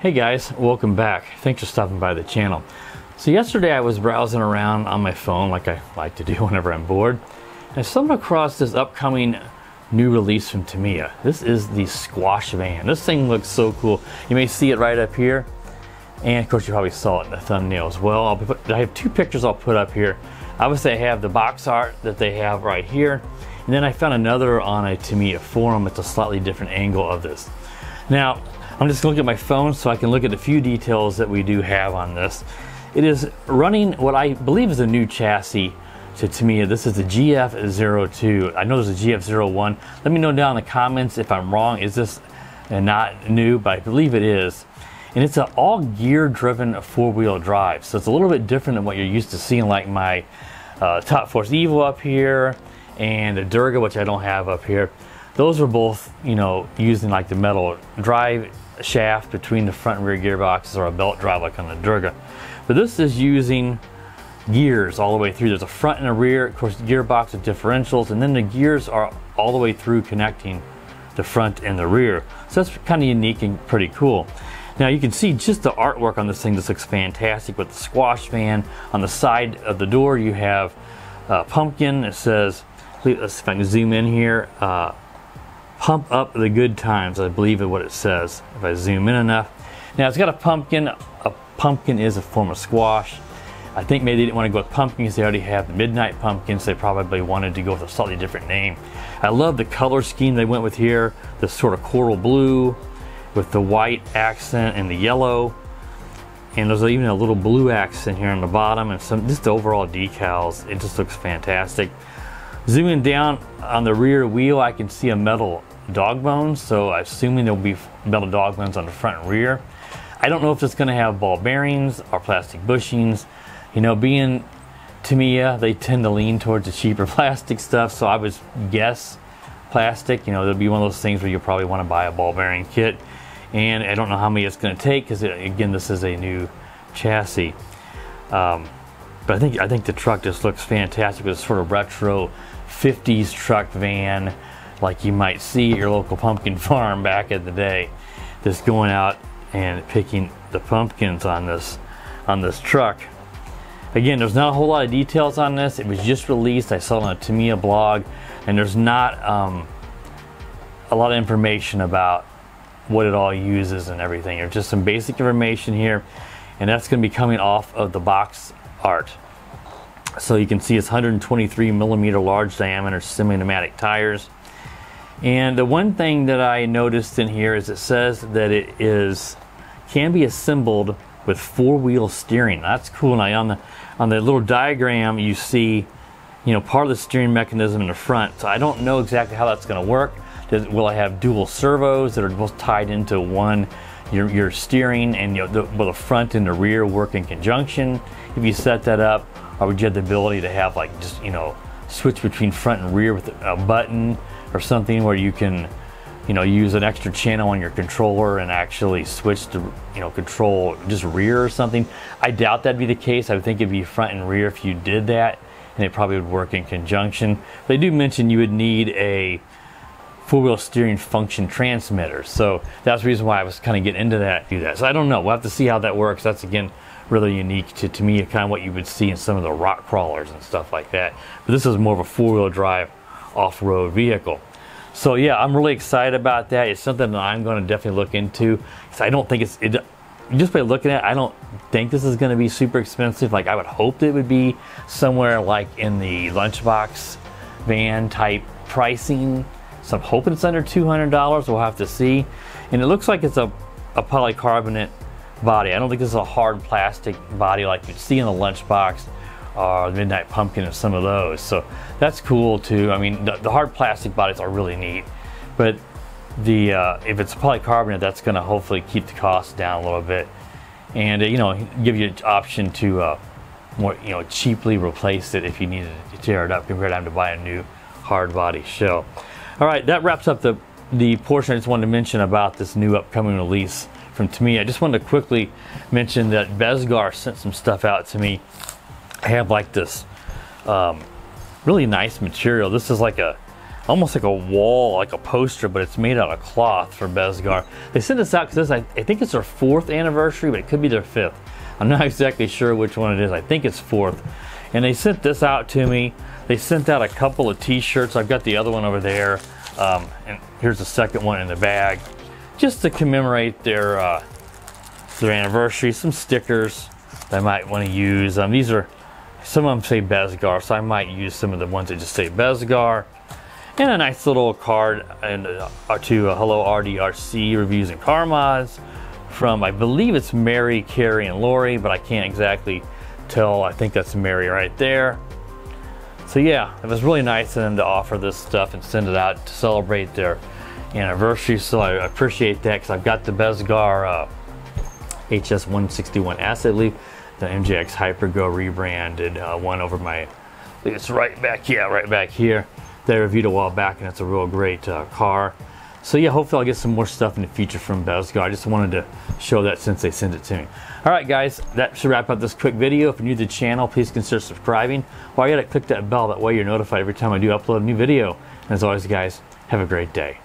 Hey guys, welcome back. Thanks for stopping by the channel. So yesterday I was browsing around on my phone like I like to do whenever I'm bored. And I stumbled across this upcoming new release from Tamiya. This is the squash van. This thing looks so cool. You may see it right up here. And of course you probably saw it in the thumbnail as well. I have two pictures I'll put up here. Obviously I have the box art that they have right here. And then I found another on a Tamiya forum. It's a slightly different angle of this. Now, I'm just going to look at my phone so I can look at the few details that we do have on this. It is running what I believe is a new chassis to Tamiya. This is the GF-02. I know there's a GF-01. Let me know down in the comments if I'm wrong. Is this not new? But I believe it is. And it's an all gear driven four-wheel drive. So it's a little bit different than what you're used to seeing, like my Top Force Evo up here and the Durga, which I don't have up here. Those were both, using like the metal drive shaft between the front and rear gearboxes, or a belt drive like on the Durga. But this is using gears all the way through. There's a front and a rear, of course, gearbox with differentials, and then the gears are all the way through connecting the front and the rear. So that's kind of unique and pretty cool. Now you can see just the artwork on this thing. This looks fantastic with the squash van. On the side of the door you have a pumpkin. It says, let's see if I can zoom in here, pump up the good times, I believe is what it says, if I zoom in enough. Now it's got a pumpkin. A pumpkin is a form of squash. I think maybe they didn't want to go with pumpkins. They already have the midnight pumpkins. They probably wanted to go with a slightly different name. I love the color scheme they went with here. This sort of coral blue with the white accent and the yellow. And there's even a little blue accent here on the bottom, and just the overall decals. It just looks fantastic. Zooming down on the rear wheel, I can see a metal dog bones, so I'm assuming there'll be metal dog bones on the front and rear. I don't know if it's going to have ball bearings or plastic bushings. Being Tamiya, they tend to lean towards the cheaper plastic stuff, so I would guess plastic. There'll be one of those things where you'll probably want to buy a ball bearing kit, and I don't know how many it's going to take because, again, this is a new chassis. But I think the truck just looks fantastic with a sort of retro 50s truck van like you might see at your local pumpkin farm back in the day. Just going out and picking the pumpkins on this truck. Again, there's not a whole lot of details on this. It was just released. I saw it on a Tamiya blog, and there's not a lot of information about what it all uses and everything. There's just some basic information here, and that's going to be coming off of the box art. So you can see it's 123 millimeter large diameter semi-pneumatic tires. And the one thing that I noticed in here is it says that it can be assembled with four-wheel steering. That's cool. Now on the little diagram you see, part of the steering mechanism in the front. So I don't know exactly how that's going to work. Will I have dual servos that are both tied into one? Your steering and will the front and the rear work in conjunction if you set that up? Or would you have the ability to have switch between front and rear with a button or something where you can use an extra channel on your controller and actually switch to control just rear or something? I doubt that'd be the case. I would think it'd be front and rear if you did that, and it probably would work in conjunction. They do mention you would need a four-wheel steering function transmitter, so that's the reason why I was kind of getting into that. So I don't know. We'll have to see how that works. That's again really unique to me, kind of what you would see in some of the rock crawlers and stuff like that. But this is more of a four-wheel drive off-road vehicle. So yeah, I'm really excited about that. It's something that I'm going to definitely look into. So I don't think just by looking at it, I don't think this is going to be super expensive. Like I would hope it would be somewhere like in the lunchbox van type pricing. So I'm hoping it's under $200. We'll have to see. And it looks like it's a polycarbonate body. I don't think this is a hard plastic body like you'd see in the lunchbox or the Midnight Pumpkin or some of those. So that's cool too. I mean, the hard plastic bodies are really neat, but if it's polycarbonate, that's going to hopefully keep the cost down a little bit, and give you an option to more cheaply replace it if you needed to tear it up compared to having to buy a new hard body shell. All right, that wraps up the portion I just wanted to mention about this new upcoming release from Tamiya. I just wanted to quickly mention that Bezgar sent some stuff out to me. I have like this really nice material. This is like a almost like a wall, like a poster, but it's made out of cloth for Bezgar. They sent this out because I think it's their 4th anniversary, but it could be their 5th. I'm not exactly sure which one it is. I think it's 4th. And they sent this out to me. They sent out a couple of t-shirts. I've got the other one over there. And here's the second one in the bag. Just to commemorate their anniversary. Some stickers that I might want to use. These are, some of them say Bezgar, so I might use some of the ones that just say Bezgar. And a nice little card and to Hello RDRC Reviews and Car Mods from, I believe it's Mary, Carrie, and Lori, but I can't exactly tell. I think that's Mary right there. So yeah, it was really nice of them to offer this stuff and send it out to celebrate their anniversary. So I appreciate that, because I've got the Bezgar HS161 Asset Leaf, the MJX Hypergo rebranded one over my, I think it's right back, yeah, right back here. That I reviewed a while back, and it's a real great car. So yeah, hopefully I'll get some more stuff in the future from Bezgar. I just wanted to show that since they sent it to me. All right, guys, that should wrap up this quick video. If you're new to the channel, please consider subscribing. While you're at it, click that bell. That way you're notified every time I do upload a new video. And as always, guys, have a great day.